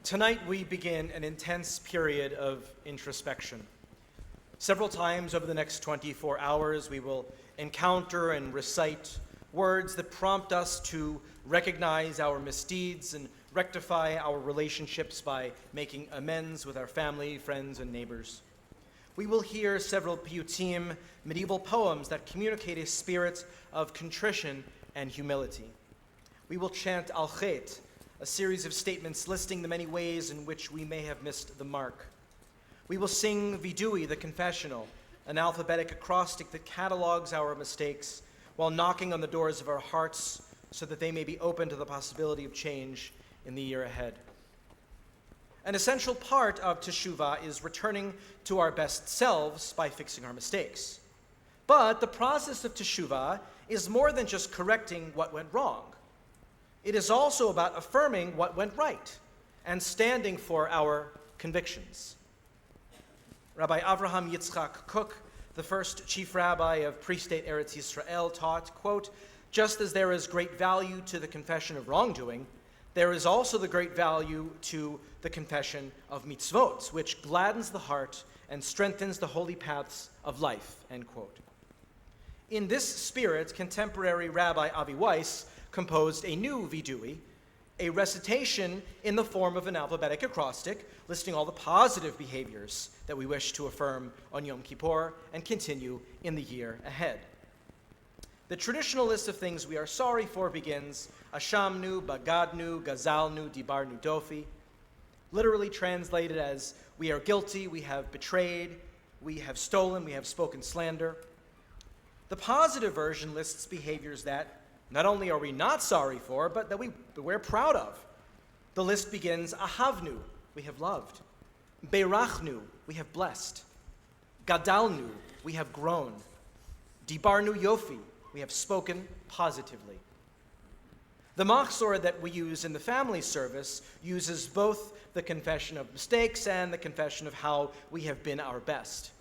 Tonight we begin an intense period of introspection. Several times over the next 24 hours we will encounter and recite words that prompt us to recognize our misdeeds and rectify our relationships by making amends with our family, friends, and neighbors. We will hear several piyutim, medieval poems that communicate a spirit of contrition and humility. We will chant Al Chet, a series of statements listing the many ways in which we may have missed the mark. We will sing Vidui, the confessional, an alphabetic acrostic that catalogs our mistakes while knocking on the doors of our hearts so that they may be open to the possibility of change in the year ahead. An essential part of teshuvah is returning to our best selves by fixing our mistakes. But the process of teshuvah is more than just correcting what went wrong. It is also about affirming what went right and standing for our convictions. Rabbi Avraham Yitzchak Kook, the first chief rabbi of pre-state Eretz Yisrael, taught, quote, "Just as there is great value to the confession of wrongdoing, there is also the great value to the confession of mitzvot, which gladdens the heart and strengthens the holy paths of life," end quote. In this spirit, contemporary Rabbi Avi Weiss composed a new vidui, a recitation in the form of an alphabetic acrostic listing all the positive behaviors that we wish to affirm on Yom Kippur and continue in the year ahead. The traditional list of things we are sorry for begins, Ashamnu, Bagadnu, Gazalnu, Dibarnu, Dofi, literally translated as, we are guilty, we have betrayed, we have stolen, we have spoken slander. The positive version lists behaviors that not only are we not sorry for, but that we're proud of. The list begins, Ahavnu, we have loved. Beirachnu, we have blessed. Gadalnu, we have grown. Dibarnu Yofi, we have spoken positively. The machzor that we use in the family service uses both the confession of mistakes and the confession of how we have been our best.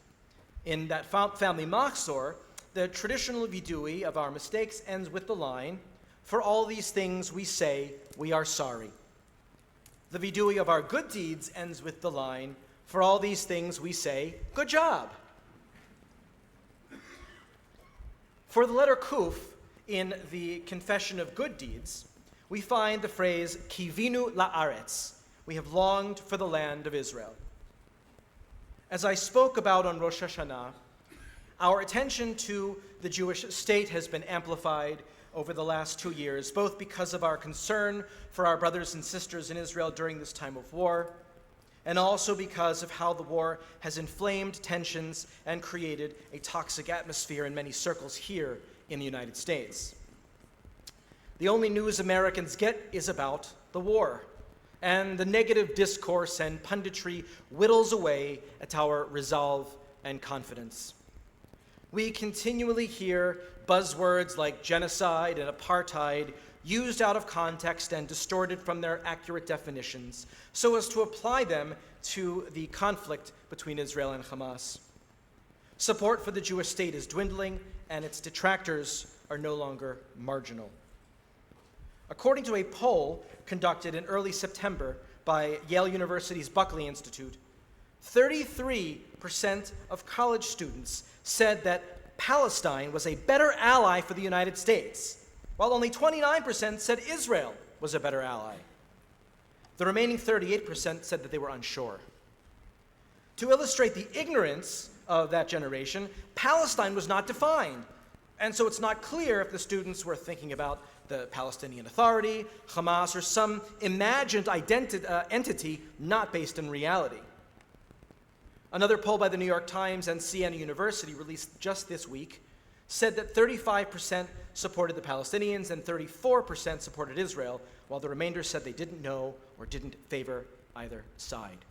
In that family machzor, the traditional vidui of our mistakes ends with the line, "For all these things we say we are sorry." The vidui of our good deeds ends with the line, "For all these things we say, good job." For the letter Kuf in the confession of good deeds, we find the phrase Kivinu la'aretz, we have longed for the land of Israel. As I spoke about on Rosh Hashanah, our attention to the Jewish state has been amplified over the last 2 years, both because of our concern for our brothers and sisters in Israel during this time of war, and also because of how the war has inflamed tensions and created a toxic atmosphere in many circles here in the United States. The only news Americans get is about the war, and the negative discourse and punditry whittles away at our resolve and confidence. We continually hear buzzwords like genocide and apartheid used out of context and distorted from their accurate definitions so as to apply them to the conflict between Israel and Hamas. Support for the Jewish state is dwindling, and its detractors are no longer marginal. According to a poll conducted in early September by Yale University's Buckley Institute, 33% of college students said that Palestine was a better ally for the United States, while only 29% said Israel was a better ally. The remaining 38% said that they were unsure. To illustrate the ignorance of that generation, Palestine was not defined, and so it's not clear if the students were thinking about the Palestinian Authority, Hamas, or some imagined entity not based in reality. Another poll by the New York Times and Siena University released just this week said that 35% supported the Palestinians and 34% supported Israel, while the remainder said they didn't know or didn't favor either side.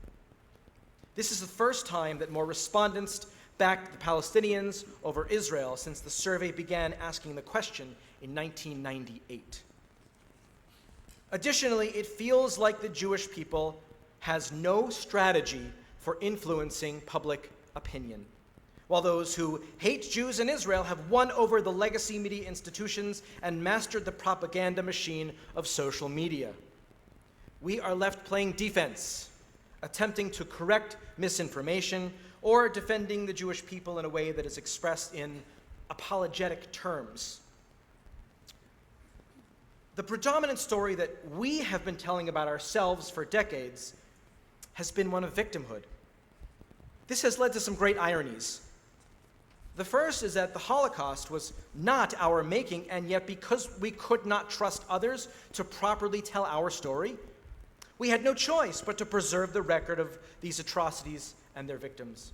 This is the first time that more respondents backed the Palestinians over Israel since the survey began asking the question in 1998. Additionally, it feels like the Jewish people has no strategy for influencing public opinion, while those who hate Jews and Israel have won over the legacy media institutions and mastered the propaganda machine of social media. we are left playing defense, attempting to correct misinformation or defending the Jewish people in a way that is expressed in apologetic terms. The predominant story that we have been telling about ourselves for decades has been one of victimhood. This has led to some great ironies. The first is that the Holocaust was not our making, and yet because we could not trust others to properly tell our story, we had no choice but to preserve the record of these atrocities and their victims.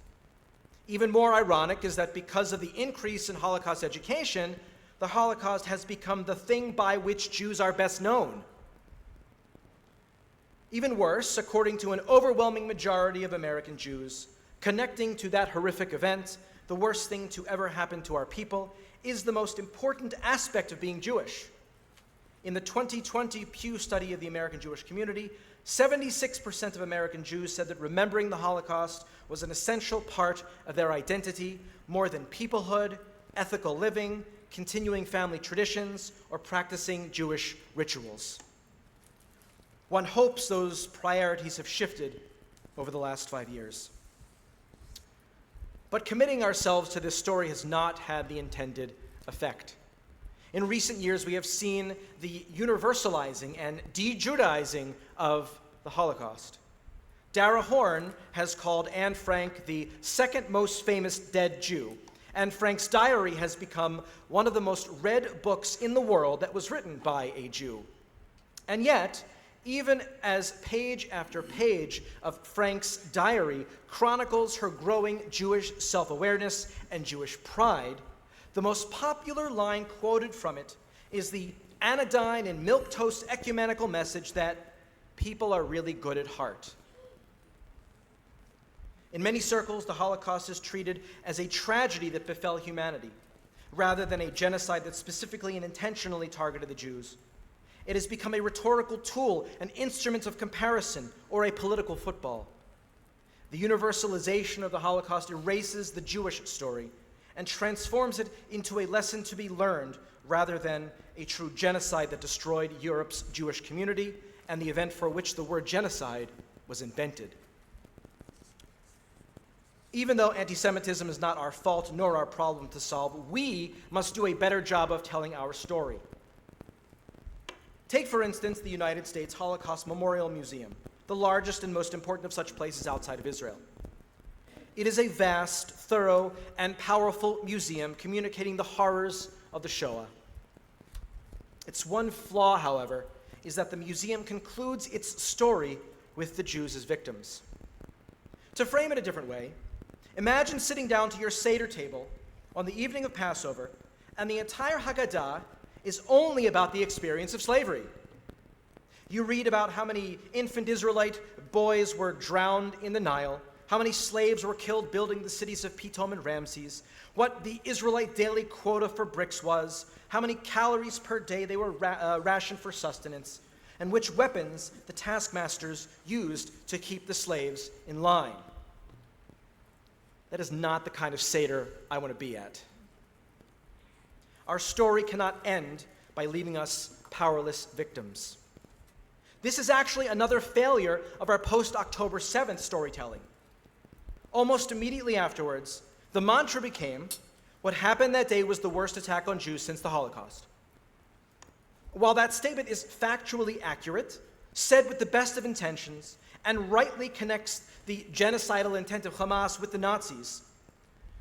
Even more ironic is that because of the increase in Holocaust education, the Holocaust has become the thing by which Jews are best known. Even worse, according to an overwhelming majority of American Jews, connecting to that horrific event, the worst thing to ever happen to our people, is the most important aspect of being Jewish. In the 2020 Pew study of the American Jewish community, 76% of American Jews said that remembering the Holocaust was an essential part of their identity, more than peoplehood, ethical living, continuing family traditions, or practicing Jewish rituals. One hopes those priorities have shifted over the last 5 years. But committing ourselves to this story has not had the intended effect. In recent years, we have seen the universalizing and de-Judaizing of the Holocaust. Dara Horn has called Anne Frank the second most famous dead Jew, and Frank's diary has become one of the most read books in the world that was written by a Jew. And yet, even as page after page of Frank's diary chronicles her growing Jewish self-awareness and Jewish pride, the most popular line quoted from it is the anodyne and milquetoast ecumenical message that people are really good at heart. In many circles, the Holocaust is treated as a tragedy that befell humanity, rather than a genocide that specifically and intentionally targeted the Jews. It has become a rhetorical tool, an instrument of comparison, or a political football. The universalization of the Holocaust erases the Jewish story and transforms it into a lesson to be learned rather than a true genocide that destroyed Europe's Jewish community and the event for which the word genocide was invented. Even though anti-Semitism is not our fault nor our problem to solve, we must do a better job of telling our story. Take, for instance, the United States Holocaust Memorial Museum, the largest and most important of such places outside of Israel. It is a vast, thorough, and powerful museum communicating the horrors of the Shoah. Its one flaw, however, is that the museum concludes its story with the Jews as victims. To frame it a different way, imagine sitting down to your Seder table on the evening of Passover, and the entire Haggadah is only about the experience of slavery. You read about how many infant Israelite boys were drowned in the Nile, how many slaves were killed building the cities of Pitom and Ramses, what the Israelite daily quota for bricks was, how many calories per day they were rationed for sustenance, and which weapons the taskmasters used to keep the slaves in line. That is not the kind of Seder I want to be at. Our story cannot end by leaving us powerless victims. This is actually another failure of our post-October 7th storytelling. Almost immediately afterwards, the mantra became, what happened that day was the worst attack on Jews since the Holocaust. While that statement is factually accurate, said with the best of intentions, and rightly connects the genocidal intent of Hamas with the Nazis,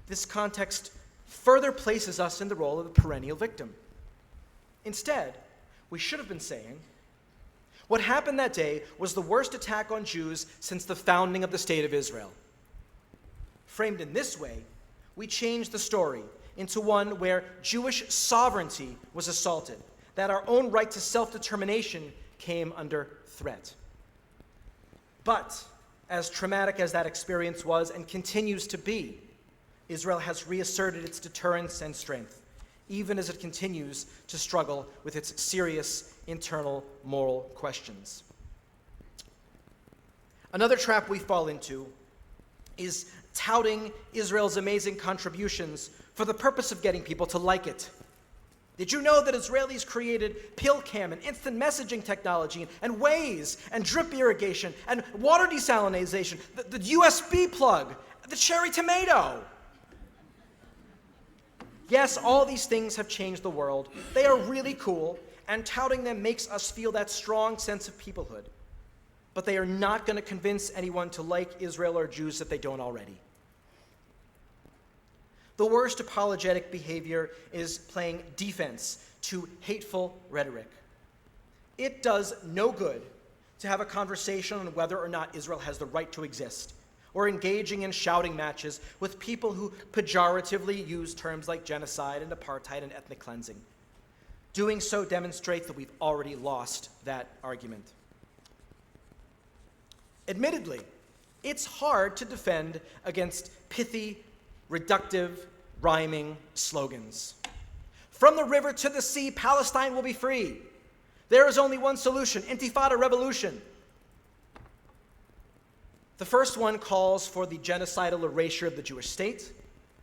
this context further places us in the role of the perennial victim. Instead, we should have been saying, what happened that day was the worst attack on Jews since the founding of the State of Israel. Framed in this way, we change the story into one where Jewish sovereignty was assaulted, that our own right to self-determination came under threat. But, as traumatic as that experience was and continues to be, Israel has reasserted its deterrence and strength, even as it continues to struggle with its serious internal moral questions. Another trap we fall into is touting Israel's amazing contributions for the purpose of getting people to like it. Did you know that Israelis created PillCam and instant messaging technology and Waze and drip irrigation and water desalination, the USB plug, the cherry tomato? Yes, all these things have changed the world. They are really cool, and touting them makes us feel that strong sense of peoplehood. But they are not going to convince anyone to like Israel or Jews if they don't already. The worst apologetic behavior is playing defense to hateful rhetoric. It does no good to have a conversation on whether or not Israel has the right to exist, or engaging in shouting matches with people who pejoratively use terms like genocide and apartheid and ethnic cleansing. Doing so demonstrates that we've already lost that argument. Admittedly, it's hard to defend against pithy, reductive, rhyming slogans. From the river to the sea, Palestine will be free. There is only one solution: Intifada, revolution. The first one calls for the genocidal erasure of the Jewish state,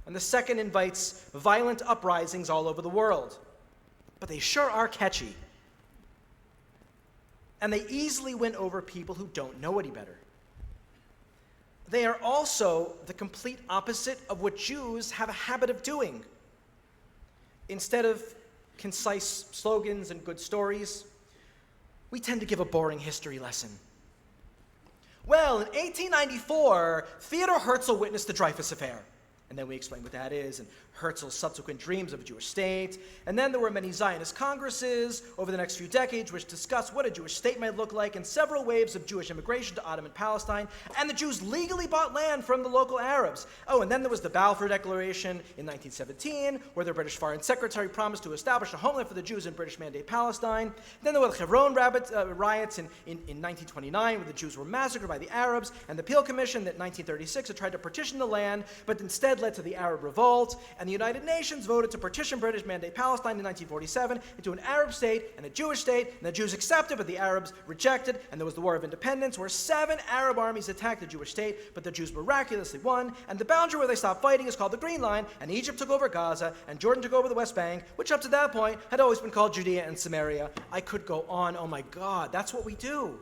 and the second invites violent uprisings all over the world. But they sure are catchy. And they easily win over people who don't know any better. They are also the complete opposite of what Jews have a habit of doing. Instead of concise slogans and good stories, we tend to give a boring history lesson. Well, in 1894, Theodor Herzl witnessed the Dreyfus Affair. And then we explain what that is, and Herzl's subsequent dreams of a Jewish state. And then there were many Zionist congresses over the next few decades which discussed what a Jewish state might look like, and several waves of Jewish immigration to Ottoman Palestine. And the Jews legally bought land from the local Arabs. Oh, and then there was the Balfour Declaration in 1917, where the British Foreign Secretary promised to establish a homeland for the Jews in British Mandate Palestine. Then there were the Hebron riots in 1929, where the Jews were massacred by the Arabs, and the Peel Commission that in 1936 had tried to partition the land, but instead led to the Arab Revolt, and the United Nations voted to partition British Mandate Palestine in 1947 into an Arab state and a Jewish state, and the Jews accepted, but the Arabs rejected, and there was the War of Independence, where 7 Arab armies attacked the Jewish state, but the Jews miraculously won, and the boundary where they stopped fighting is called the Green Line, and Egypt took over Gaza, and Jordan took over the West Bank, which up to that point had always been called Judea and Samaria. I could go on. Oh my God, that's what we do.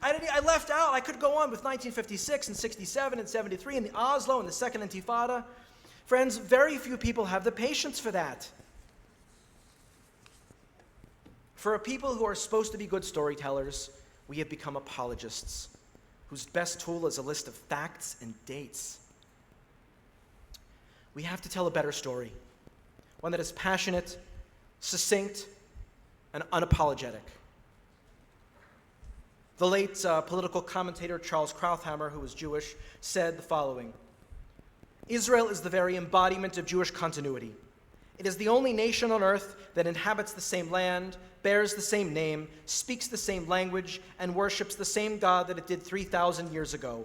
I left out, I could go on with 1956 and 67 and 73 and the Oslo and the Second Intifada. Friends, very few people have the patience for that. For a people who are supposed to be good storytellers, we have become apologists, whose best tool is a list of facts and dates. We have to tell a better story, one that is passionate, succinct, and unapologetic. The late political commentator Charles Krauthammer, who was Jewish, said the following: Israel is the very embodiment of Jewish continuity. It is the only nation on earth that inhabits the same land, bears the same name, speaks the same language, and worships the same God that it did 3,000 years ago.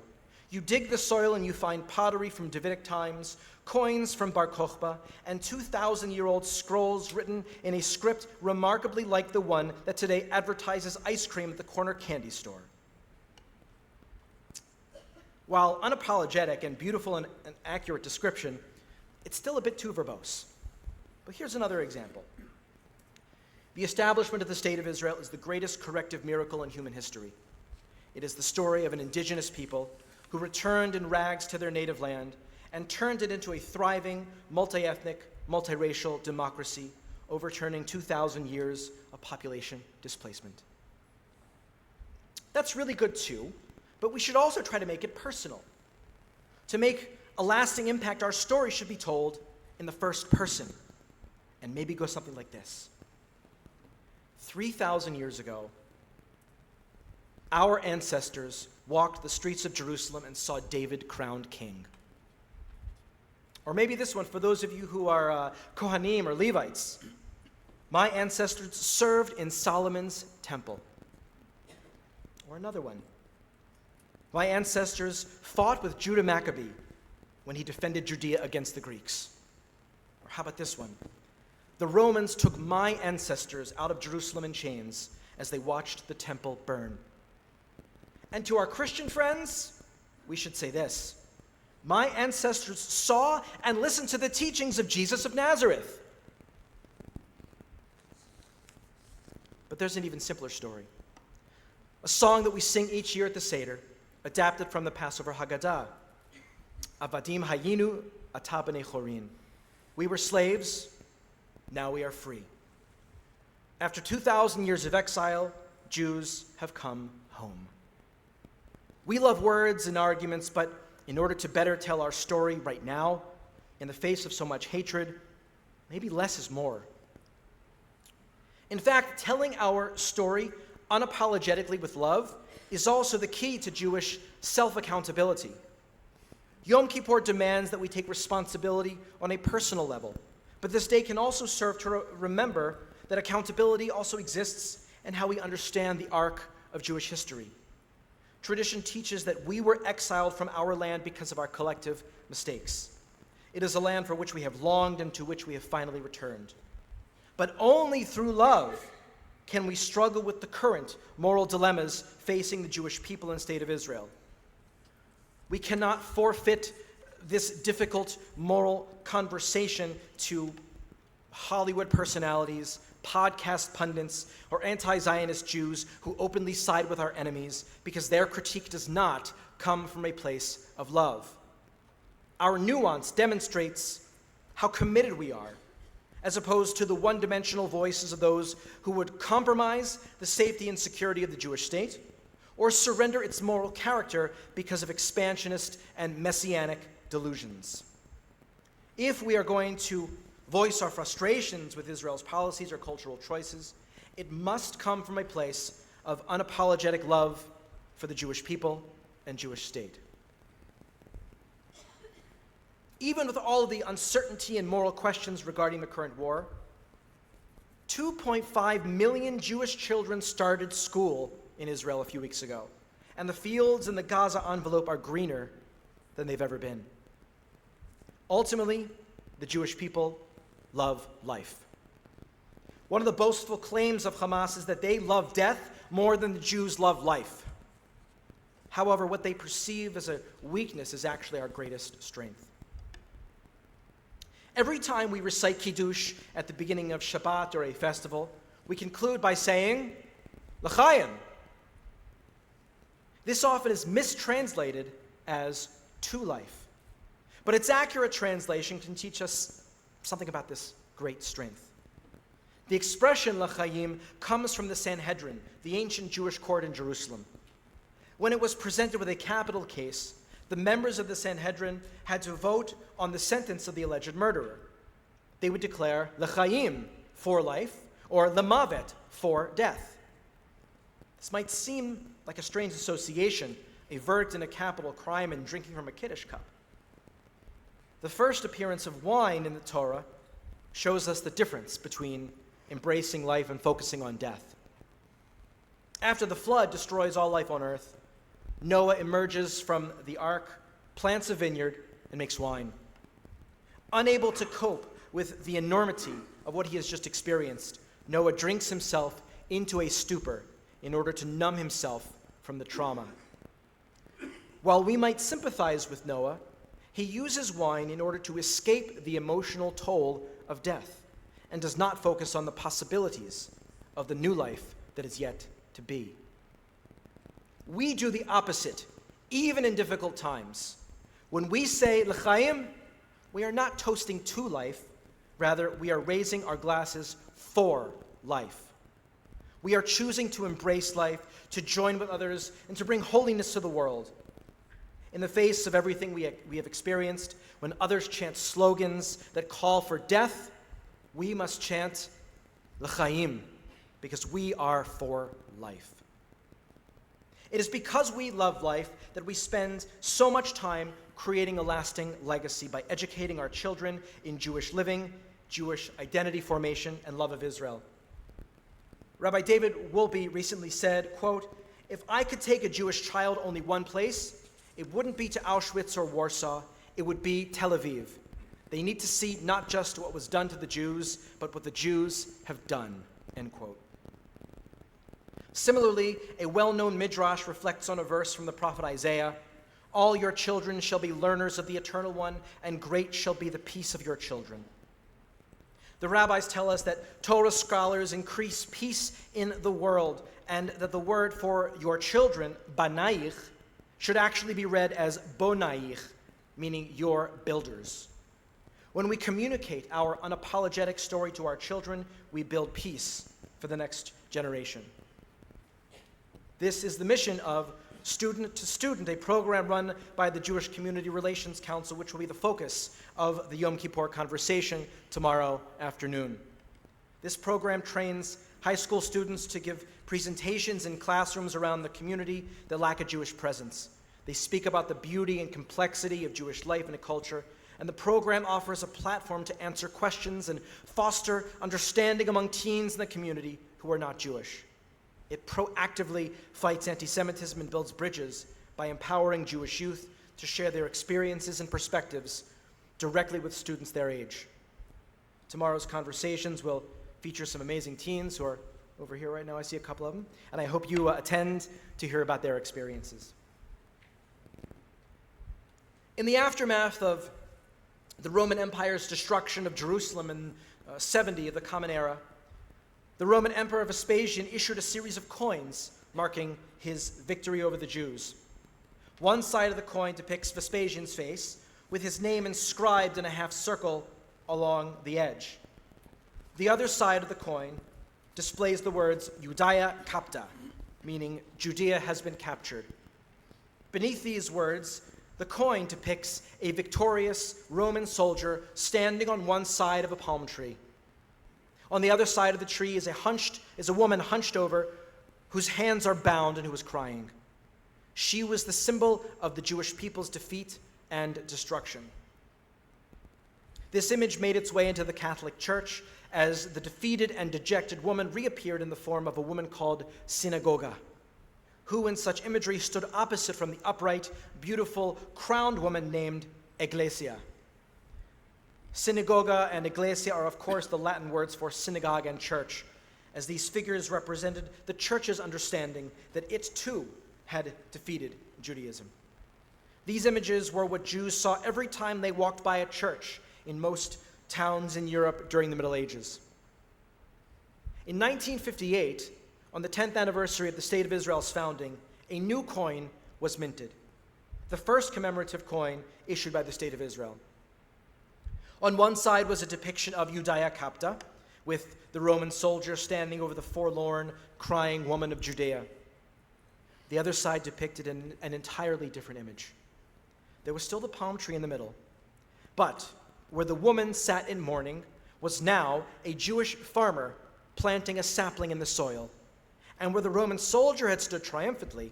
You dig the soil and you find pottery from Davidic times, coins from Bar Kokhba, and 2,000-year-old scrolls written in a script remarkably like the one that today advertises ice cream at the corner candy store. While unapologetic and beautiful and an accurate description, it's still a bit too verbose. But here's another example. The establishment of the State of Israel is the greatest corrective miracle in human history. It is the story of an indigenous people who returned in rags to their native land and turned it into a thriving, multi-ethnic, multiracial democracy, overturning 2,000 years of population displacement. That's really good too, but we should also try to make it personal. To make a lasting impact, our story should be told in the first person, and maybe go something like this. 3,000 years ago, our ancestors walked the streets of Jerusalem and saw David crowned king. Or maybe this one, for those of you who are Kohanim or Levites. My ancestors served in Solomon's temple. Or another one. My ancestors fought with Judah Maccabee when he defended Judea against the Greeks. Or how about this one? The Romans took my ancestors out of Jerusalem in chains as they watched the temple burn. And to our Christian friends, we should say this: My ancestors saw and listened to the teachings of Jesus of Nazareth. But there's an even simpler story. A song that we sing each year at the Seder, adapted from the Passover Haggadah. Avadim hayinu ata b'nei chorin. We were slaves, now we are free. After 2,000 years of exile, Jews have come home. We love words and arguments, but in order to better tell our story right now, in the face of so much hatred, maybe less is more. In fact, telling our story unapologetically with love is also the key to Jewish self-accountability. Yom Kippur demands that we take responsibility on a personal level, but this day can also serve to remember that accountability also exists in how we understand the arc of Jewish history. Tradition teaches that we were exiled from our land because of our collective mistakes. It is a land for which we have longed and to which we have finally returned. But only through love can we struggle with the current moral dilemmas facing the Jewish people and state of Israel. We cannot forfeit this difficult moral conversation to Hollywood personalities, podcast pundits, or anti-Zionist Jews who openly side with our enemies because their critique does not come from a place of love. Our nuance demonstrates how committed we are, as opposed to the one-dimensional voices of those who would compromise the safety and security of the Jewish state or surrender its moral character because of expansionist and messianic delusions. If we are going to voice our frustrations with Israel's policies or cultural choices, it must come from a place of unapologetic love for the Jewish people and Jewish state. Even with all of the uncertainty and moral questions regarding the current war, 2.5 million Jewish children started school in Israel a few weeks ago, and the fields in the Gaza envelope are greener than they've ever been. Ultimately, the Jewish people love life. One of the boastful claims of Hamas is that they love death more than the Jews love life. However, what they perceive as a weakness is actually our greatest strength. Every time we recite Kiddush at the beginning of Shabbat or a festival, we conclude by saying, L'chaim. This often is mistranslated as to life. But its accurate translation can teach us something about this great strength. The expression L'chaim comes from the Sanhedrin, the ancient Jewish court in Jerusalem. When it was presented with a capital case, the members of the Sanhedrin had to vote on the sentence of the alleged murderer. They would declare L'chaim, for life, or L'mavet, for death. This might seem like a strange association, a verdict in a capital crime and drinking from a Kiddush cup. The first appearance of wine in the Torah shows us the difference between embracing life and focusing on death. After the flood destroys all life on earth, Noah emerges from the ark, plants a vineyard, and makes wine. Unable to cope with the enormity of what he has just experienced, Noah drinks himself into a stupor in order to numb himself from the trauma. While we might sympathize with Noah, he uses wine in order to escape the emotional toll of death and does not focus on the possibilities of the new life that is yet to be. We do the opposite, even in difficult times. When we say L'chaim, we are not toasting to life, rather we are raising our glasses for life. We are choosing to embrace life, to join with others, and to bring holiness to the world. In the face of everything we have experienced, when others chant slogans that call for death, we must chant L'chaim, because we are for life. It is because we love life that we spend so much time creating a lasting legacy by educating our children in Jewish living, Jewish identity formation, and love of Israel. Rabbi David Wolpe recently said, quote, "If I could take a Jewish child only one place, it wouldn't be to Auschwitz or Warsaw, it would be Tel Aviv. They need to see not just what was done to the Jews, but what the Jews have done," end quote. Similarly, a well-known midrash reflects on a verse from the prophet Isaiah, All your children shall be learners of the Eternal One, and great shall be the peace of your children. The rabbis tell us that Torah scholars increase peace in the world, and that the word for your children, banaich, should actually be read as bonaich, meaning your builders. When we communicate our unapologetic story to our children, we build peace for the next generation. This is the mission of Student to Student, a program run by the Jewish Community Relations Council, which will be the focus of the Yom Kippur conversation tomorrow afternoon. This program trains high school students to give presentations in classrooms around the community that lack a Jewish presence. They speak about the beauty and complexity of Jewish life and culture, and the program offers a platform to answer questions and foster understanding among teens in the community who are not Jewish. It proactively fights anti-Semitism and builds bridges by empowering Jewish youth to share their experiences and perspectives directly with students their age. Tomorrow's conversations will feature some amazing teens who are over here right now. I see a couple of them, and I hope you attend to hear about their experiences. In the aftermath of the Roman Empire's destruction of Jerusalem in 70 of the Common Era, the Roman Emperor Vespasian issued a series of coins marking his victory over the Jews. One side of the coin depicts Vespasian's face, with his name inscribed in a half circle along the edge. The other side of the coin displays the words Judaea capta, meaning Judea has been captured. Beneath these words, the coin depicts a victorious Roman soldier standing on one side of a palm tree. On the other side of the tree is a woman hunched over, whose hands are bound and who is crying. She was the symbol of the Jewish people's defeat and destruction. This image made its way into the Catholic Church as the defeated and dejected woman reappeared in the form of a woman called Synagoga, who in such imagery stood opposite from the upright, beautiful, crowned woman named Ecclesia. Synagoga and Iglesia are, of course, the Latin words for synagogue and church, as these figures represented the church's understanding that it too had defeated Judaism. These images were what Jews saw every time they walked by a church in most towns in Europe during the Middle Ages. In 1958, on the 10th anniversary of the State of Israel's founding, a new coin was minted, the first commemorative coin issued by the State of Israel. On one side was a depiction of Judaea capta, with the Roman soldier standing over the forlorn, crying woman of Judea. The other side depicted an entirely different image. There was still the palm tree in the middle, but where the woman sat in mourning was now a Jewish farmer planting a sapling in the soil. And where the Roman soldier had stood triumphantly,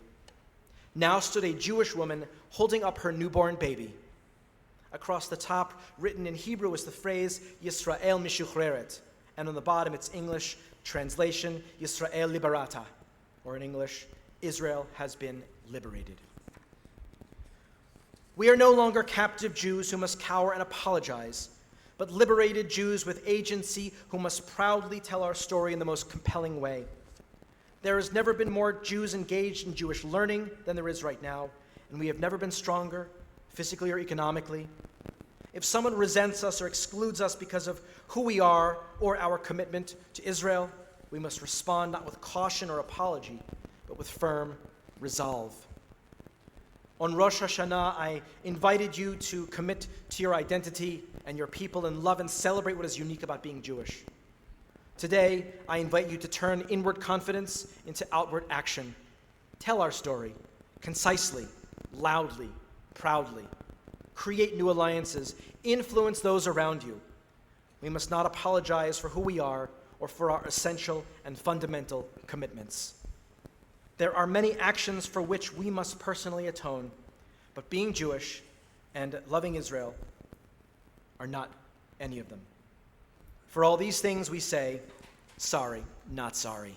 now stood a Jewish woman holding up her newborn baby. Across the top, written in Hebrew, is the phrase Yisrael mishuchreret, and on the bottom its English translation, Yisrael liberata, or in English, Israel has been liberated. We are no longer captive Jews who must cower and apologize, but liberated Jews with agency who must proudly tell our story in the most compelling way. There has never been more Jews engaged in Jewish learning than there is right now, and we have never been stronger, physically or economically. If someone resents us or excludes us because of who we are or our commitment to Israel, we must respond not with caution or apology, but with firm resolve. On Rosh Hashanah, I invited you to commit to your identity and your people and love and celebrate what is unique about being Jewish. Today, I invite you to turn inward confidence into outward action. Tell our story concisely, loudly, proudly. Create new alliances. Influence those around you. We must not apologize for who we are or for our essential and fundamental commitments. There are many actions for which we must personally atone, but being Jewish and loving Israel are not any of them. For all these things we say, sorry, not sorry.